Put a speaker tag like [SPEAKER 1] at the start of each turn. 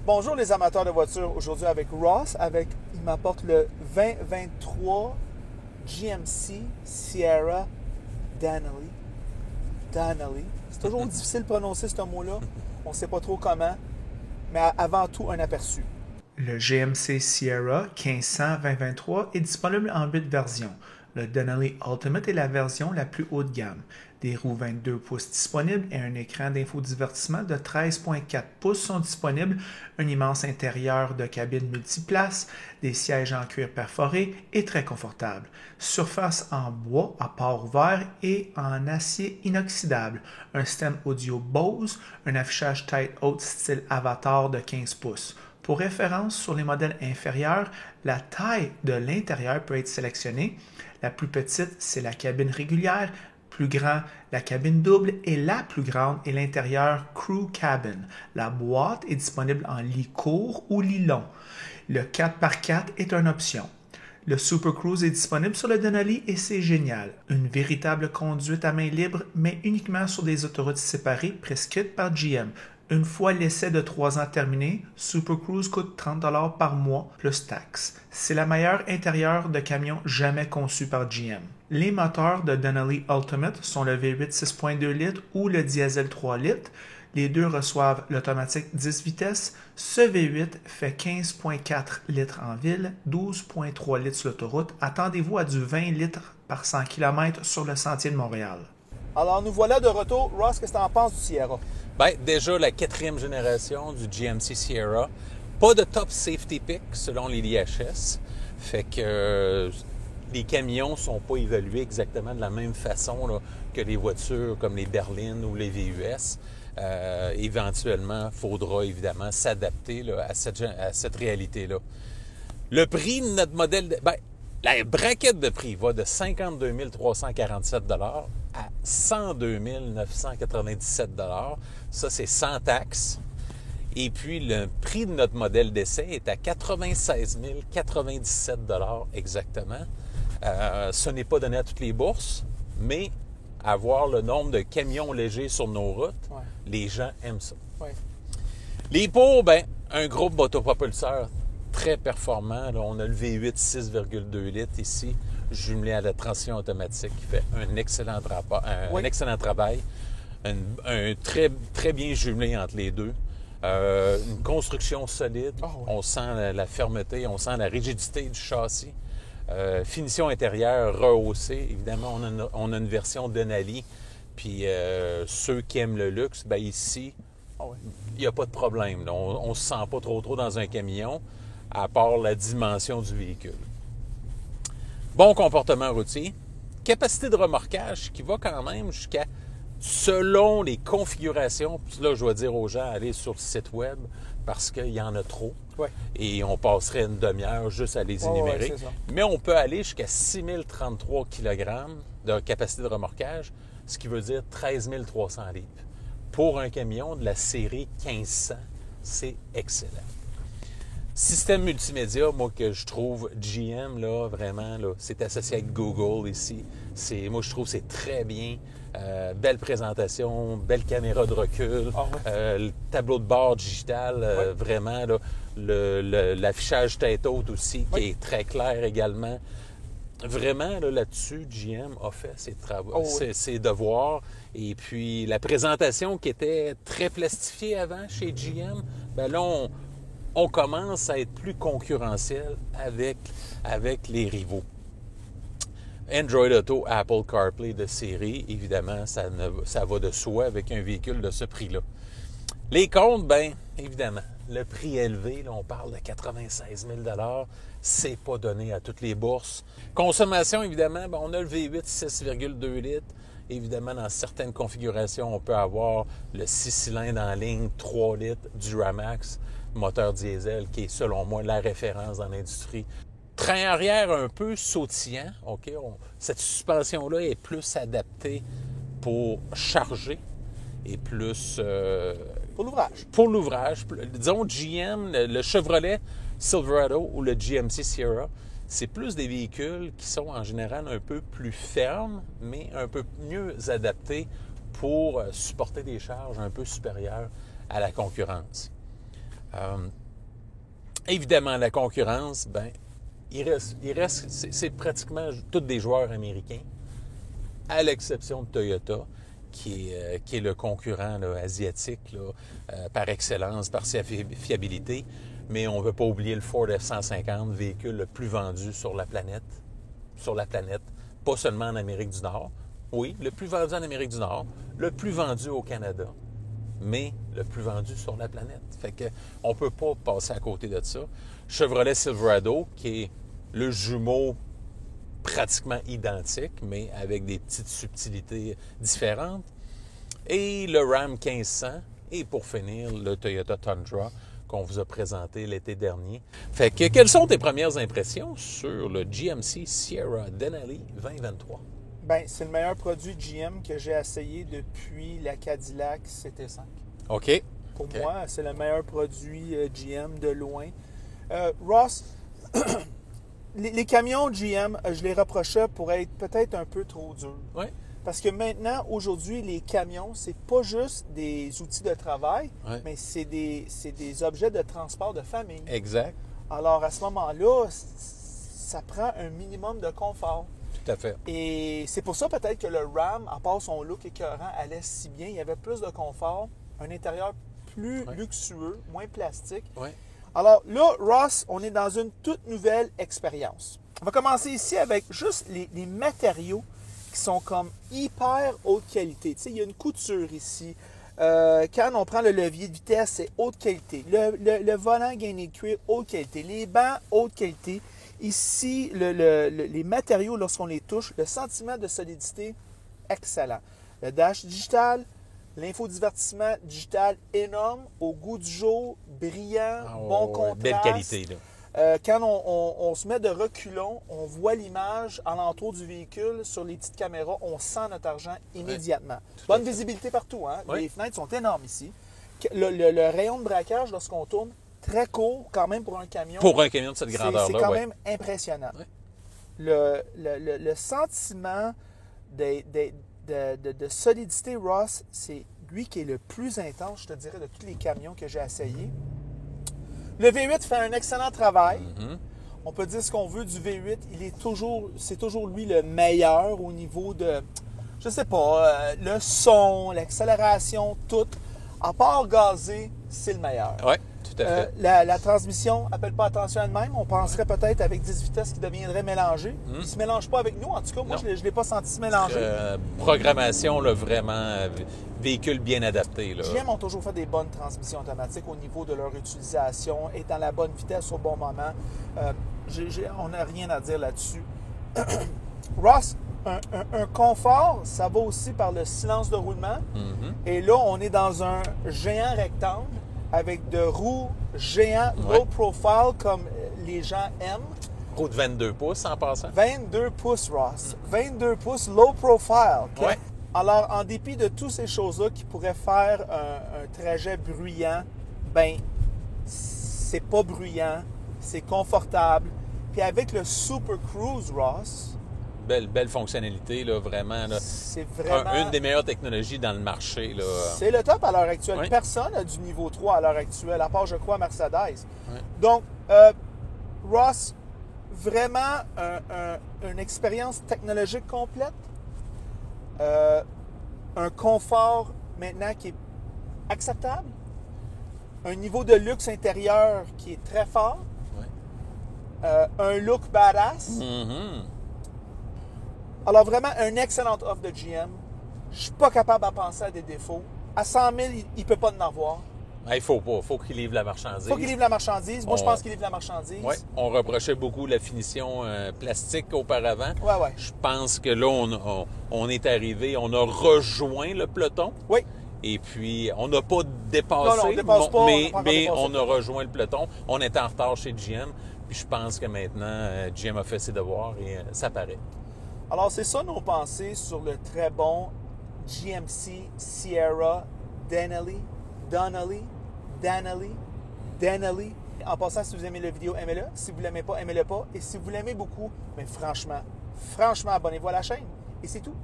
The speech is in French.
[SPEAKER 1] Bonjour les amateurs de voitures. Aujourd'hui avec Ross, il m'apporte le 2023 GMC Sierra Denali. Denali. C'est toujours difficile de prononcer ce mot-là. On ne sait pas trop comment. Mais avant tout, un aperçu.
[SPEAKER 2] Le GMC Sierra 1500-2023 est disponible en 8 versions. Le Denali Ultimate est la version la plus haut de gamme. Des roues 22 pouces disponibles et un écran d'infodivertissement de 13,4 pouces sont disponibles, un immense intérieur de cabine multiplace, des sièges en cuir perforé et très confortables, surface en bois à port ouvert et en acier inoxydable, un système audio Bose, un affichage tête haute style Avatar de 15 pouces. Pour référence, sur les modèles inférieurs, la taille de l'intérieur peut être sélectionnée. La plus petite, c'est la cabine régulière. Plus grand, la cabine double et la plus grande est l'intérieur Crew Cabin. La boîte est disponible en lit court ou lit long. Le 4x4 est une option. Le Super Cruise est disponible sur le Denali et c'est génial. Une véritable conduite à main libre, mais uniquement sur des autoroutes séparées prescrites par GM. Une fois l'essai de 3 ans terminé, Super Cruise coûte 30 $ par mois plus taxes. C'est la meilleure intérieure de camion jamais conçue par GM. Les moteurs de Denali Ultimate sont le V8 6.2 litres ou le diesel 3 litres. Les deux reçoivent l'automatique 10 vitesses. Ce V8 fait 15,4 litres en ville, 12,3 litres sur l'autoroute. Attendez-vous à du 20 litres par 100 km sur le sentier de Montréal.
[SPEAKER 1] Alors nous voilà de retour. Ross, qu'est-ce que tu en penses du Sierra?
[SPEAKER 3] Bien, déjà la 4e génération du GMC Sierra. Pas de top safety pick selon les IHS. Fait que les camions ne sont pas évalués exactement de la même façon là, que les voitures comme les berlines ou les VUS. Éventuellement, il faudra évidemment s'adapter là, à cette réalité-là. Le prix de notre modèle... la braquette de prix va de 52 347 $ à 102 997 $. Ça, c'est sans taxes. Et puis, le prix de notre modèle d'essai est à 96 097 $ exactement. Ce n'est pas donné à toutes les bourses, mais avoir le nombre de camions légers sur nos routes, les gens aiment ça.
[SPEAKER 1] Ouais.
[SPEAKER 3] Les pots, un groupe d'autopropulseurs très performant. Là, on a le V8 6,2 litres ici, jumelé à la transmission automatique, qui fait un excellent travail. Un très, très bien jumelé entre les deux. Une construction solide. On sent la fermeté, on sent la rigidité du châssis. Finition intérieure rehaussée. Évidemment, on a une version Denali. Puis ceux qui aiment le luxe, ici, il n'y a pas de problème. Là. On ne se sent pas trop dans un camion, à part la dimension du véhicule. Bon comportement routier. Capacité de remorquage qui va quand même jusqu'à, selon les configurations, puis là, je dois dire aux gens, allez sur le site web, parce qu'il y en a trop.
[SPEAKER 1] Ouais.
[SPEAKER 3] Et on passerait une demi-heure juste à les énumérer. Mais on peut aller jusqu'à 6033 kg de capacité de remorquage, ce qui veut dire 13 300 litres. Pour un camion de la série 1500, c'est excellent. Système multimédia, moi, que je trouve GM, là, vraiment, là, c'est associé avec Google ici. Moi, je trouve que c'est très bien. Belle présentation, belle caméra de recul, le tableau de bord digital, vraiment, là, l'affichage tête haute aussi, qui est très clair également. Vraiment, là-dessus, GM a fait ses travaux, ses devoirs. Et puis, la présentation qui était très plastifiée avant chez GM, là, on commence à être plus concurrentiel avec les rivaux. Android Auto, Apple CarPlay de série, évidemment, ça va de soi avec un véhicule de ce prix-là. Les comptes, évidemment, le prix élevé, là, on parle de 96 000 $, c'est pas donné à toutes les bourses. Consommation, évidemment, on a le V8 6,2 litres. Évidemment, dans certaines configurations, on peut avoir le 6 cylindres en ligne, 3 litres, Duramax, moteur diesel, qui est, selon moi, la référence dans l'industrie. Train arrière un peu sautillant, OK? Cette suspension-là est plus adaptée pour charger et plus...
[SPEAKER 1] Pour l'ouvrage.
[SPEAKER 3] Pour l'ouvrage. Disons, GM, le Chevrolet Silverado ou le GMC Sierra, c'est plus des véhicules qui sont en général un peu plus fermes, mais un peu mieux adaptés pour supporter des charges un peu supérieures à la concurrence. Évidemment, la concurrence, c'est pratiquement tous des joueurs américains, à l'exception de Toyota, qui est le concurrent là, asiatique là, par excellence, par sa fiabilité. Mais on ne veut pas oublier le Ford F-150, véhicule le plus vendu sur la planète. Pas seulement en Amérique du Nord. Oui, le plus vendu en Amérique du Nord, le plus vendu au Canada, mais le plus vendu sur la planète. Fait que on ne peut pas passer à côté de ça. Chevrolet Silverado, qui est le jumeau pratiquement identique, mais avec des petites subtilités différentes. Et le Ram 1500. Et pour finir, le Toyota Tundra qu'on vous a présenté l'été dernier. Fait que, quelles sont tes premières impressions sur le GMC Sierra Denali 2023?
[SPEAKER 1] Bien, c'est le meilleur produit GM que j'ai essayé depuis la Cadillac CT5.
[SPEAKER 3] OK.
[SPEAKER 1] Pour moi, c'est le meilleur produit GM de loin. Ross, les camions GM, je les reprochais pour être peut-être un peu trop durs.
[SPEAKER 3] Oui.
[SPEAKER 1] Parce que maintenant, aujourd'hui, les camions, c'est pas juste des outils de travail, mais c'est des objets de transport de famille.
[SPEAKER 3] Exact.
[SPEAKER 1] Alors, à ce moment-là, ça prend un minimum de confort.
[SPEAKER 3] Tout à fait.
[SPEAKER 1] Et c'est pour ça peut-être que le Ram, à part son look écœurant, allait si bien. Il y avait plus de confort, un intérieur plus luxueux, moins plastique.
[SPEAKER 3] Oui.
[SPEAKER 1] Alors là, Ross, on est dans une toute nouvelle expérience. On va commencer ici avec juste les matériaux qui sont comme hyper haute qualité. Tu sais, il y a une couture ici. Quand on prend le levier de vitesse, c'est haute qualité. Le volant gainé de cuir, haute qualité. Les bancs, haute qualité. Ici, les matériaux, lorsqu'on les touche, le sentiment de solidité, excellent. Le dash digital, l'infodivertissement digital énorme, au goût du jour, brillant, bon contraste.
[SPEAKER 3] Belle qualité, là.
[SPEAKER 1] Quand on se met de reculons, on voit l'image alentour du véhicule sur les petites caméras, on sent notre argent immédiatement. Bonne visibilité partout, hein? Les fenêtres sont énormes ici. Le rayon de braquage, lorsqu'on tourne, très court quand même pour un camion.
[SPEAKER 3] Pour un camion de cette grandeur-là,
[SPEAKER 1] c'est quand même impressionnant. Le sentiment de solidité, Ross, c'est lui qui est le plus intense, je te dirais, de tous les camions que j'ai essayés. Le V8 fait un excellent travail.
[SPEAKER 3] Mm-hmm.
[SPEAKER 1] On peut dire ce qu'on veut du V8. C'est toujours lui le meilleur au niveau de, je sais pas, le son, l'accélération, tout. À part gazé, c'est le meilleur.
[SPEAKER 3] Oui, tout à fait.
[SPEAKER 1] La transmission n'appelle pas attention elle-même. On penserait peut-être avec 10 vitesses qui deviendraient mélangées. Il ne se mélange pas avec nous. En tout cas, moi, je ne l'ai pas senti se mélanger.
[SPEAKER 3] Programmation, là, vraiment, véhicule bien adapté. Là.
[SPEAKER 1] GM ont toujours fait des bonnes transmissions automatiques au niveau de leur utilisation, étant la bonne vitesse au bon moment. On n'a rien à dire là-dessus. Ross, un confort, ça va aussi par le silence de roulement.
[SPEAKER 3] Mm-hmm.
[SPEAKER 1] Et là, on est dans un géant rectangle avec de roues géants low profile comme les gens aiment.
[SPEAKER 3] Roue de 22 pouces en passant.
[SPEAKER 1] 22 pouces, Ross. 22 pouces low profile. Okay?
[SPEAKER 3] Ouais.
[SPEAKER 1] Alors, en dépit de toutes ces choses-là qui pourraient faire un trajet bruyant, ben, c'est pas bruyant, c'est confortable. Puis avec le Super Cruise, Ross...
[SPEAKER 3] Belle fonctionnalité, là, vraiment. Là.
[SPEAKER 1] C'est vraiment...
[SPEAKER 3] Une des meilleures technologies dans le marché. Là.
[SPEAKER 1] C'est le top à l'heure actuelle.
[SPEAKER 3] Oui.
[SPEAKER 1] Personne n'a du niveau 3 à l'heure actuelle, à part, je crois, Mercedes.
[SPEAKER 3] Oui.
[SPEAKER 1] Donc, Ross, vraiment une expérience technologique complète. Un confort maintenant qui est acceptable. Un niveau de luxe intérieur qui est très fort.
[SPEAKER 3] Oui.
[SPEAKER 1] Un look badass.
[SPEAKER 3] Mm-hmm.
[SPEAKER 1] Alors vraiment, un excellent offre de GM. Je ne suis pas capable à penser à des défauts. À 100 000, il ne peut pas en avoir.
[SPEAKER 3] Il faut pas. Il faut qu'il livre la marchandise.
[SPEAKER 1] Il faut qu'il livre la marchandise. Moi, je pense qu'il livre la marchandise.
[SPEAKER 3] Oui. On reprochait beaucoup la finition plastique auparavant.
[SPEAKER 1] Oui.
[SPEAKER 3] Je pense que là, on est arrivé, on a rejoint le peloton.
[SPEAKER 1] Oui.
[SPEAKER 3] Et puis, on n'a pas dépassé,
[SPEAKER 1] non, on dépasse pas,
[SPEAKER 3] mais on a rejoint le peloton. On était en retard chez GM. Puis je pense que maintenant, GM a fait ses devoirs et ça paraît.
[SPEAKER 1] Alors, c'est ça nos pensées sur le très bon GMC Sierra Denali. En passant, si vous aimez la vidéo, aimez-le. Si vous ne l'aimez pas, aimez-le pas. Et si vous l'aimez beaucoup, mais franchement, abonnez-vous à la chaîne. Et c'est tout.